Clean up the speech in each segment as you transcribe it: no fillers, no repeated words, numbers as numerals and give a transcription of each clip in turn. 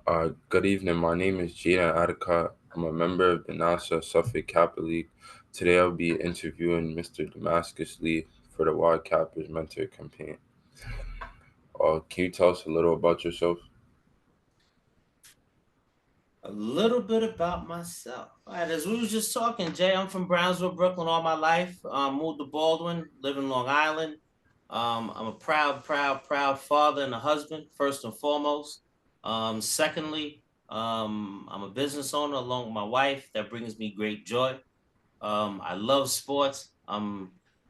Good evening. My name is Jayden Atticot. I'm a member of the Nassau-Suffolk Kappa League. Today I'll be interviewing Mr. Damascus Lee for the Y Kappa's Mentor campaign. Can you tell us a little about yourself? A little bit about myself. All right, as we was just talking, Jay, I'm from Brownsville, Brooklyn all my life. Moved to Baldwin, live in Long Island. I'm a proud father and a husband, first and foremost. Secondly, I'm a business owner along with my wife. That brings me great joy. I love sports.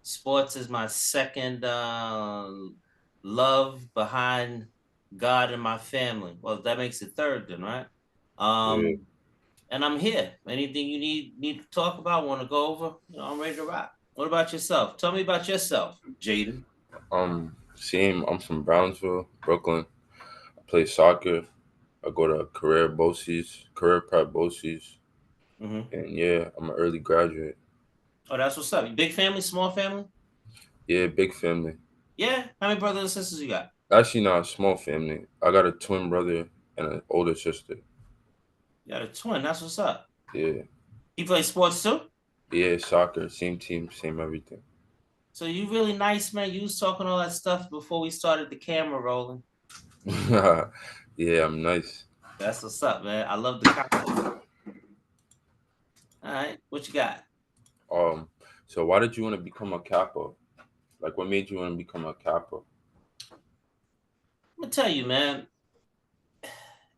Sports is my second love behind God and my family. Well, that makes it third then, right? Yeah. Um, and I'm here. Anything you need to talk about, want to go over, I'm ready to rock. What about yourself? Tell me about yourself, Jayden. Same. I'm from Brownsville, Brooklyn. I play soccer. I go to career prep BOCES. Mm-hmm. And yeah, I'm an early graduate. Oh, that's what's up. Big family, small family? Yeah, big family. Yeah. How many brothers and sisters you got? Actually, not a small family. I got a twin brother and an older sister. You got a twin. That's what's up. Yeah. He plays sports too? Yeah, soccer, same team, same everything. So you really nice, man. You was talking all that stuff before we started the camera rolling. Yeah, I'm nice. That's what's up, man. I love the content. All right. What you got? Um, so why did you want to become a Kappa? Like, what made you want to become a Kappa? I'm gonna tell you, man.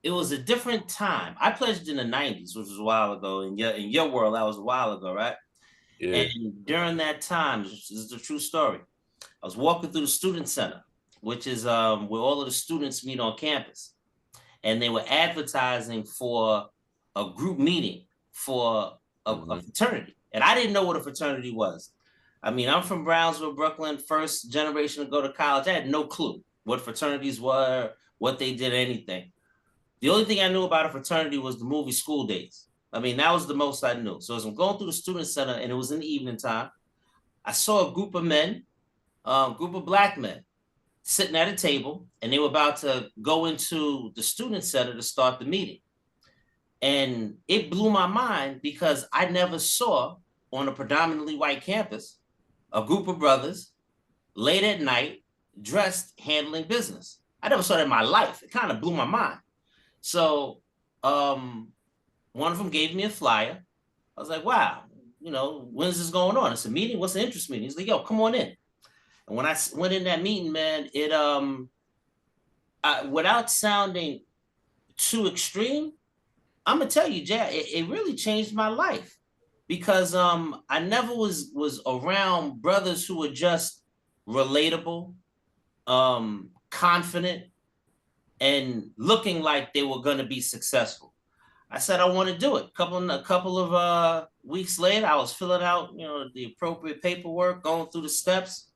It was a different time. I pledged in the '90s, which was a while ago. In your world, that was a while ago, right? Yeah. And during that time, this is a true story. I was walking through the student center, which is where all of the students meet on campus, and they were advertising for a group meeting for a Hmm. fraternity, and I didn't know what a fraternity was. I mean, I'm from Brownsville, Brooklyn, first generation to go to college. I had no clue what fraternities were, what they did, anything. The only thing I knew about a fraternity was the movie School Days. I mean, that was the most I knew. So as I'm going through the student center, and it was in the evening time, I saw a group of men, group of black men, sitting at a table, and they were about to go into the student center to start the meeting. And it blew my mind because I never saw on a predominantly white campus a group of brothers late at night dressed handling business. I never saw that in my life. It kind of blew my mind. So um, one of them gave me a flyer. I was like, wow, when's this going on? It's a meeting. What's the interest meeting? He's like, yo, come on in. And when I went in that meeting, man, without sounding too extreme, I'm gonna tell you, Jay, it really changed my life because I never was around brothers who were just relatable, confident, and looking like they were gonna be successful. I said I want to do it. A couple of weeks later, I was filling out, the appropriate paperwork, going through the steps,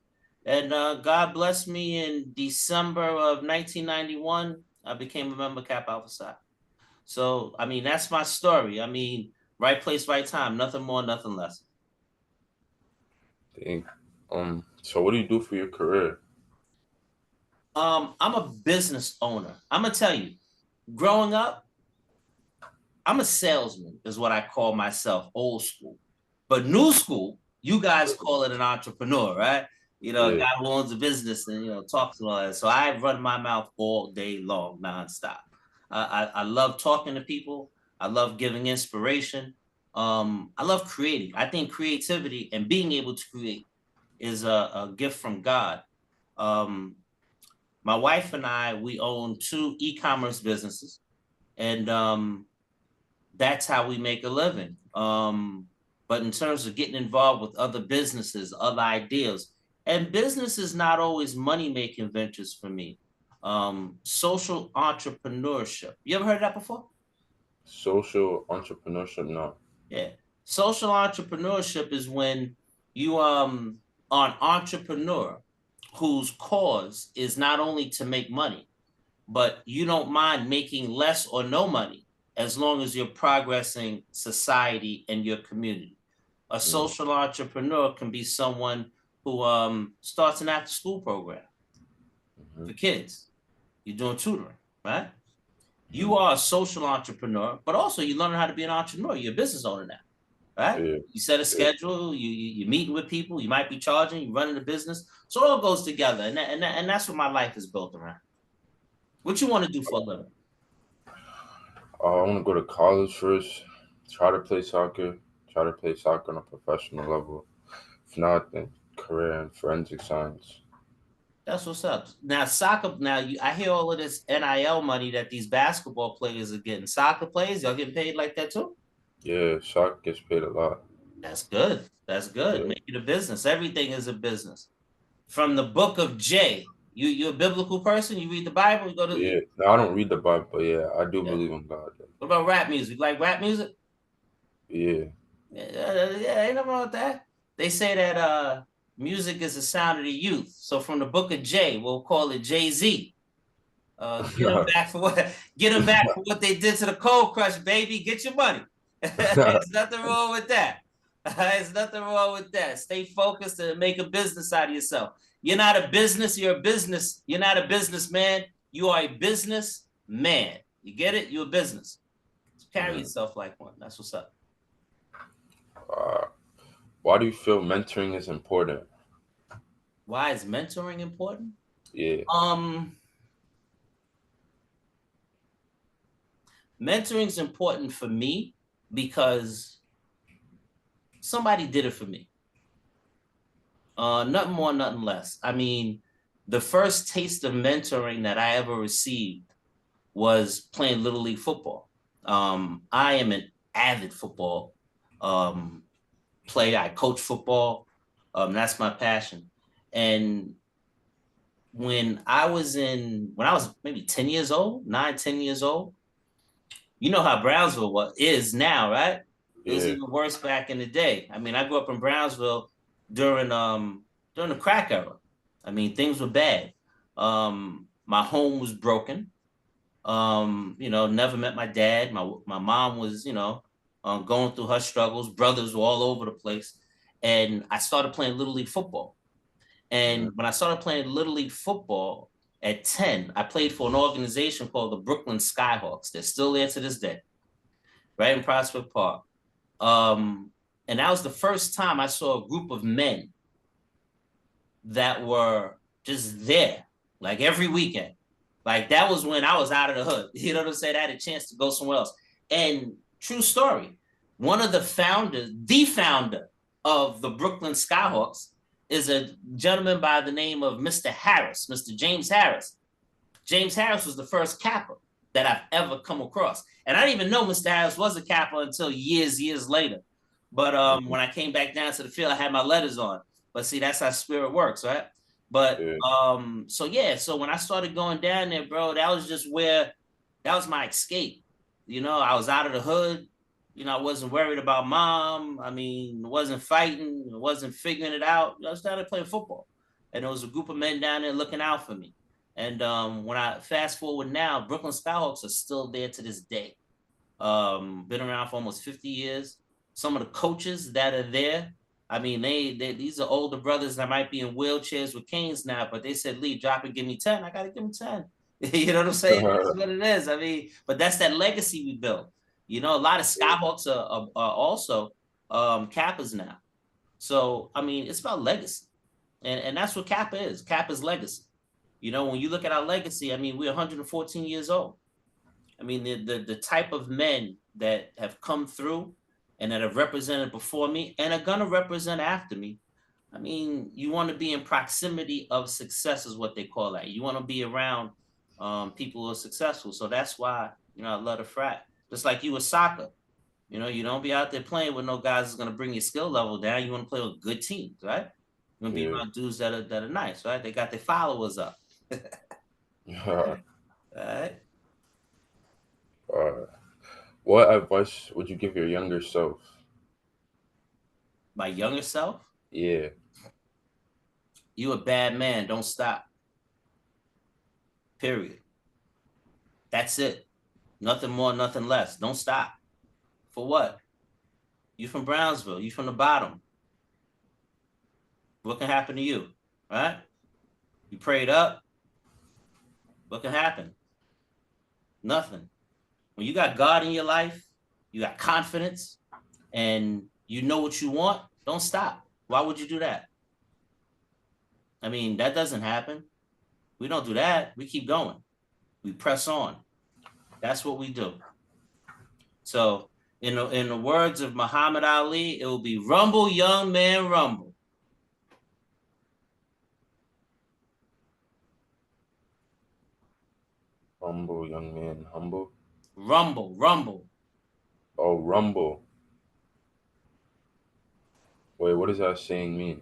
and God blessed me in December of 1991. I became a member of Kappa Alpha Psi. So, I mean, that's my story. I mean, right place, right time. Nothing more, nothing less. Dang. So what do you do for your career? I'm a business owner. I'm gonna tell you, growing up, I'm a salesman, is what I call myself, old school. But new school, you guys call it an entrepreneur, right? A Yeah. guy who owns a business and talks and all that. So I run my mouth all day long, nonstop. I love talking to people. I love giving inspiration. I love creating. I think creativity and being able to create is a gift from God. Um, my wife and I, we own two e-commerce businesses, and that's how we make a living. But in terms of getting involved with other businesses, other ideas, and business is not always money making ventures for me. Social entrepreneurship. You ever heard of that before? Social entrepreneurship, no. Yeah. Social entrepreneurship is when you are an entrepreneur whose cause is not only to make money, but you don't mind making less or no money as long as you're progressing society and your community. A Mm. social entrepreneur can be someone who starts an after school program Hmm. for kids. You're doing tutoring, right? You are a social entrepreneur, but also you learn how to be an entrepreneur. You're a business owner now, right? Yeah, You set a yeah. schedule. You're meeting with people. You might be charging. You're running a business. So it all goes together, and that's what my life is built around. What you want to do for a living? I want to go to college first. Try to play soccer on a professional level. If not, then career in forensic science. That's what's up. Now soccer. Now I hear all of this NIL money that these basketball players are getting. Soccer players, y'all getting paid like that too? Yeah, soccer gets paid a lot. That's good. That's good. Yeah, Make it a business. Everything is a business. From the book of J. You a biblical person? You read the Bible? You go to yeah. Now I don't read the Bible, but yeah, I do yeah. believe in God. What about rap music? Like rap music? Yeah, Yeah, ain't nothing wrong with that. They say that music is the sound of the youth. So from the book of J, we'll call it Jay-Z. Get them back for what get them back for what they did to the Cold Crush, baby. Get your money. There's nothing wrong with that. There's nothing wrong with that. Stay focused and make a business out of yourself. You're not a business, you're a business. You're not a businessman, you are a business man. You get it? You're a business. So carry yourself like one. That's what's up. uh, why do you feel mentoring is important? Why is mentoring important? Yeah, Um, Mentoring is important for me because somebody did it for me. Nothing more, nothing less. I mean, the first taste of mentoring that I ever received was playing Little League football. I am an avid football um, player. I coach football. That's my passion. And when I was maybe 10 years old, 9, 10 years old, you know how Brownsville is now, right? It was yeah, even worse back in the day. I mean, I grew up in Brownsville during during the crack era. I mean, things were bad. My home was broken. Never met my dad. My mom was, going through her struggles. Brothers were all over the place. And I started playing Little League football. And when I started playing Little League football at 10, I played for an organization called the Brooklyn Skyhawks. They're still there to this day, right in Prospect Park. Um, and that was the first time I saw a group of men that were just there, like every weekend. Like that was when I was out of the hood. You know what I'm saying? I had a chance to go somewhere else. And true story, one of the founder of the Brooklyn Skyhawks is a gentleman by the name of Mr. Harris, Mr. James Harris. James Harris was the first Kappa that I've ever come across. And I didn't even know Mr. Harris was a Kappa until years later. But when I came back down to the field, I had my letters on. But see, that's how spirit works, right? But yeah, so when I started going down there, bro, that was my escape. I was out of the hood. I wasn't worried about mom. I mean, wasn't fighting, wasn't figuring it out. I started playing football. And there was a group of men down there looking out for me. And when I fast forward now, Brooklyn Skyhawks are still there to this day. Been around for almost 50 years. Some of the coaches that are there, I mean, these are older brothers that might be in wheelchairs with canes now, but they said, Lee, drop it, give me 10. I got to give them 10. You know what I'm saying? That's what it is. I mean, but that's that legacy we built. A lot of Skyhawks are also Kappas now. So, I mean, it's about legacy. And that's what Kappa is. Kappa's legacy. When you look at our legacy, I mean, we're 114 years old. I mean, the type of men that have come through and that have represented before me and are gonna represent after me. I mean, you want to be in proximity of success is what they call that. You want to be around people who are successful. So that's why I love the frat. Just like you with soccer. You don't be out there playing with no guys that's gonna bring your skill level down. You want to play with good teams, right? You want to be yeah. around dudes that are nice, right? They got their followers up. Yeah. All right. uh, what advice would you give your younger self? My younger self, Yeah, you a bad man. Don't stop. Period. That's it. Nothing more, nothing less. Don't stop. For what? You from Brownsville. You from the bottom. What can happen to you? Right? You prayed up. What can happen? Nothing. When you got God in your life, you got confidence, and you know what you want, don't stop. Why would you do that? I mean, that doesn't happen. We don't do that. We keep going. We press on. That's what we do. So, in the words of Muhammad Ali, it will be rumble, young man, rumble. Humble, young man, humble. Rumble, rumble. Oh, rumble. Wait, what does that saying mean?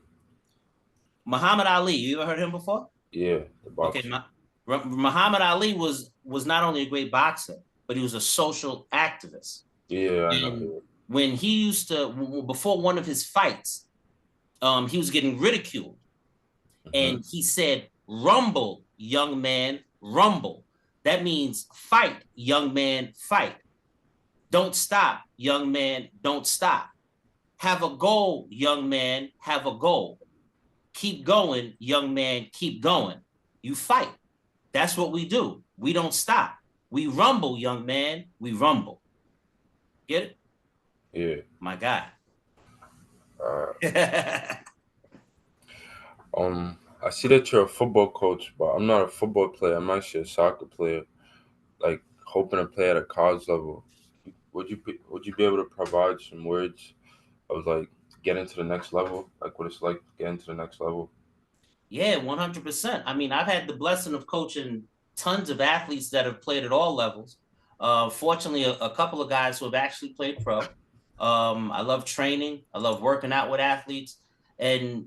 Muhammad Ali, you ever heard him before? Yeah, the Okay, boxer. Muhammad Ali was not only a great boxer, but he was a social activist. Yeah, I know. And when he used to, before one of his fights, he was getting ridiculed, and he said, "Rumble, young man, rumble." That means fight, young man, fight. Don't stop, young man, don't stop. Have a goal, young man, have a goal. Keep going, young man, keep going. You fight. That's what we do. We don't stop. We rumble, young man. We rumble. Get it? Yeah. My God. I see that you're a football coach, but I'm not a football player. I'm actually a soccer player, like hoping to play at a college level. Would you be able to provide some words of like getting to the next level, like what it's like getting to the next level? Yeah, 100%. I mean, I've had the blessing of coaching tons of athletes that have played at all levels. Fortunately, a couple of guys who have actually played pro. I love training. I love working out with athletes. And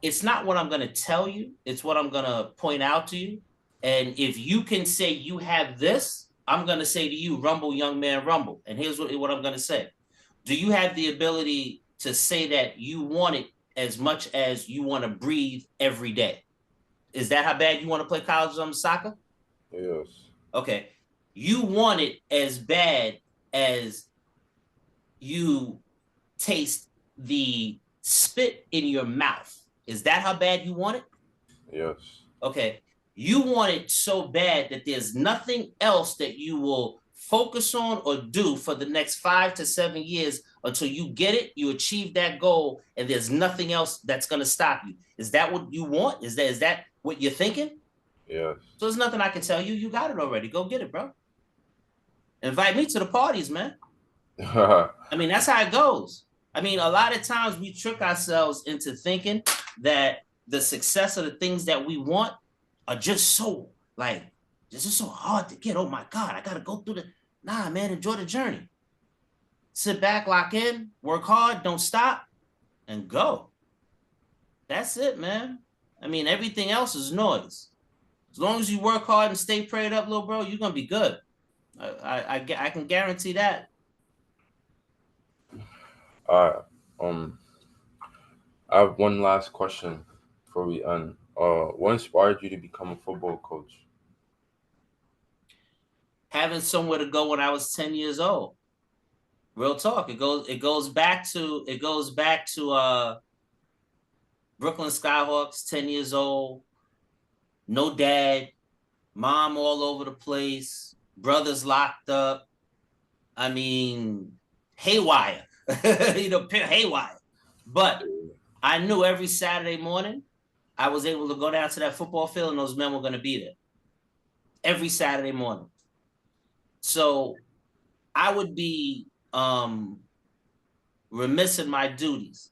it's not what I'm going to tell you, it's what I'm going to point out to you. And if you can say you have this, I'm going to say to you, rumble, young man, rumble. And here's what I'm going to say. Do you have the ability to say that you want it as much as you want to breathe every day? Is that how bad you want to play college soccer? Yes. Okay. You want it as bad as you taste the spit in your mouth. Is that how bad you want it? Yes. Okay. You want it so bad that there's nothing else that you will focus on or do for the next 5 to 7 years until you get it, you achieve that goal, and there's nothing else that's going to stop you. Is that what you want? Is that what you're thinking? Yes. So there's nothing I can tell you. You got it already. Go get it, bro. Invite me to the parties, man. I mean, that's how it goes. I mean, a lot of times we trick ourselves into thinking that the success of the things that we want are just so like this is so hard to get. Oh my God, I gotta go through the nah, man, enjoy the journey. Sit back, lock in, work hard, don't stop, and go. That's it, man. I mean, everything else is noise. As long as you work hard and stay prayed up, little bro, you're gonna be good. I can guarantee that. Alright. I have one last question before we end. What inspired you to become a football coach? Having somewhere to go when I was 10 years old. Real talk. It goes back to Brooklyn Skyhawks, 10 years old, no dad, mom all over the place, brothers locked up. I mean, haywire, haywire. But I knew every Saturday morning I was able to go down to that football field and those men were going to be there every Saturday morning. So I would be remiss in my duties,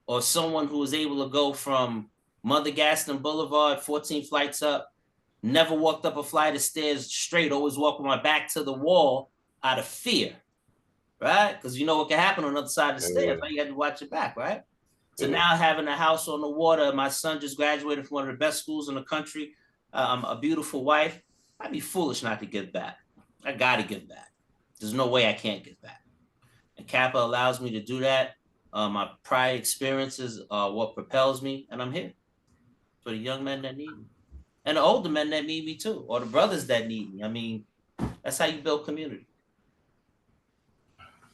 or someone who was able to go from Mother Gaston Boulevard, 14 flights up, never walked up a flight of stairs straight, always walked with my back to the wall out of fear, right? Because you know what can happen on the other side of the stairs, right? You have to watch your back, right? To now having a house on the water, my son just graduated from one of the best schools in the country, a beautiful wife. I'd be foolish not to give back. I got to give back. There's no way I can't give back. And Kappa allows me to do that. My prior experiences are what propels me, and I'm here for the young men that need me, and the older men that need me too, or the brothers that need me. I mean, that's how you build community.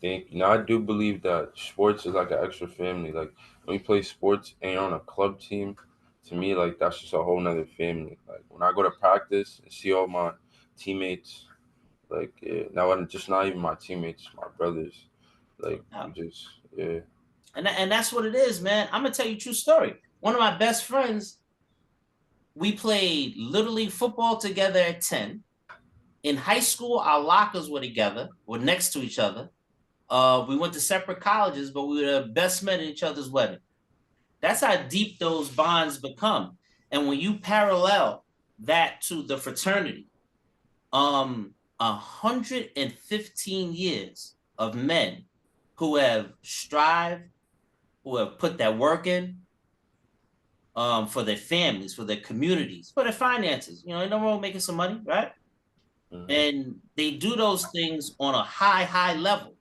I do believe that sports is like an extra family. Like when you play sports and you're on a club team, to me, like that's just a whole nother family. Like when I go to practice and see all my teammates, Like, yeah, now just not even my teammates, my brothers. Like, we just, yeah. And that's what it is, man. I'm gonna tell you a true story. One of my best friends, we played Little League football together at 10. In high school, our lockers were together, were next to each other. We went to separate colleges, but we were the best men in each other's wedding. That's how deep those bonds become. And when you parallel that to the fraternity, 115 years of men who have strived, who have put that work in, for their families, for their communities, for their finances. You know, no wrong making some money, right? Mm-hmm. And they do those things on a high level.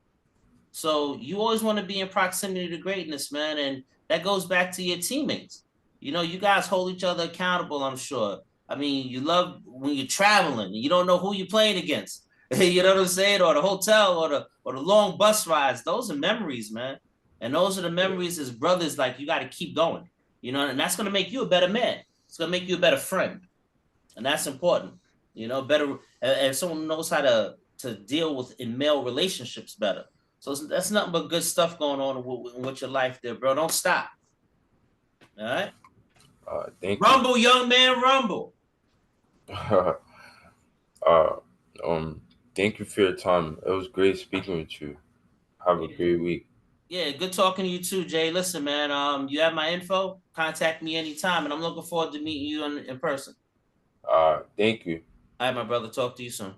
So you always want to be in proximity to greatness, man. And that goes back to your teammates. You know, you guys hold each other accountable, I'm sure. I mean, you love when you're traveling and you don't know who you're playing against. You know what I'm saying? Or the hotel or the long bus rides. Those are memories, man. And those are the memories as brothers, like you got to keep going. You know, and that's gonna make you a better man. It's gonna make you a better friend. And that's important. You know, better and someone knows how to deal with in male relationships better. So that's nothing but good stuff going on with your life there, bro. Don't stop. All right. Thank you. Rumble, young man, rumble. uh, thank you for your time. It was great speaking with you. Have a Yeah, great week. yeah, good talking to you too, Jay. Listen, man. You have my info. Contact me anytime, and I'm looking forward to meeting you in person. Thank you. All right, my brother. Talk to you soon.